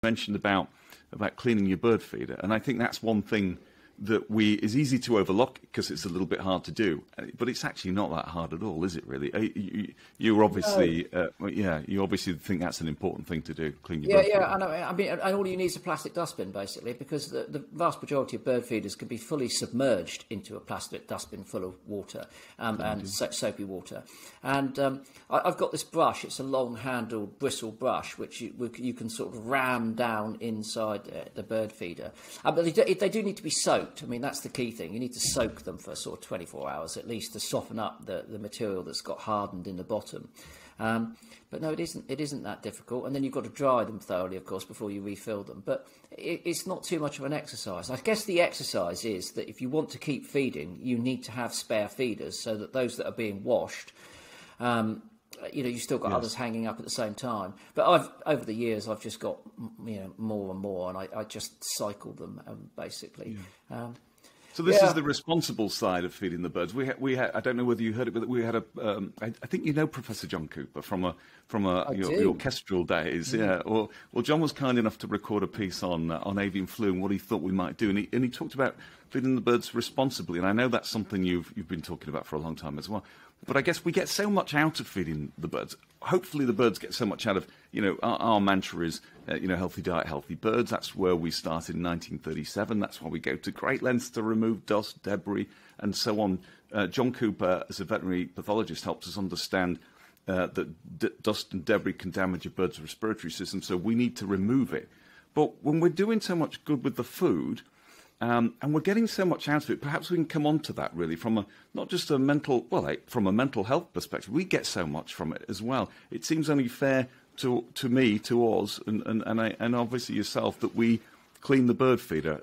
mentioned about cleaning your bird feeder, and I think that's one thing that is easy to overlook because it's a little bit hard to do, but it's actually not that hard at all, is it? Really, you're obviously, you obviously think that's an important thing to do. Clean your bird feeder. I mean, and all you need is a plastic dustbin, basically, because the vast majority of bird feeders can be fully submerged into a plastic dustbin full of water and soapy water. And I've got this brush. It's a long-handled bristle brush which you can sort of ram down inside the bird feeder. But they do need to be soaked. I mean, that's the key thing. You need to soak them for sort of 24 hours at least to soften up the material that's got hardened in the bottom. But no, it isn't that difficult. And then you've got to dry them thoroughly, of course, before you refill them. But it's not too much of an exercise. I guess the exercise is that if you want to keep feeding, you need to have spare feeders so that those that are being washed, you've still got others hanging up at the same time. But over the years, I've just got more and more, and I just cycle them basically. Yeah. So this is the responsible side of feeding the birds. We had, I don't know whether you heard it, but we had I think you know Professor John Cooper from your orchestral days. Yeah. Well, John was kind enough to record a piece on avian flu and what he thought we might do, and he talked about feeding the birds responsibly. And I know that's something you've been talking about for a long time as well. But I guess we get so much out of feeding the birds. Hopefully the birds get so much out of, our mantra is, healthy diet, healthy birds. That's where we started in 1937. That's why we go to great lengths to remove dust, debris, and so on. John Cooper, as a veterinary pathologist, helps us understand that dust and debris can damage a bird's respiratory system, so we need to remove it. But when we're doing so much good with the food, and we're getting so much out of it, perhaps we can come on to that really from not just a mental, from a mental health perspective. We get so much from it as well. It seems only fair to me, to us, and obviously yourself, that we clean the bird feeder.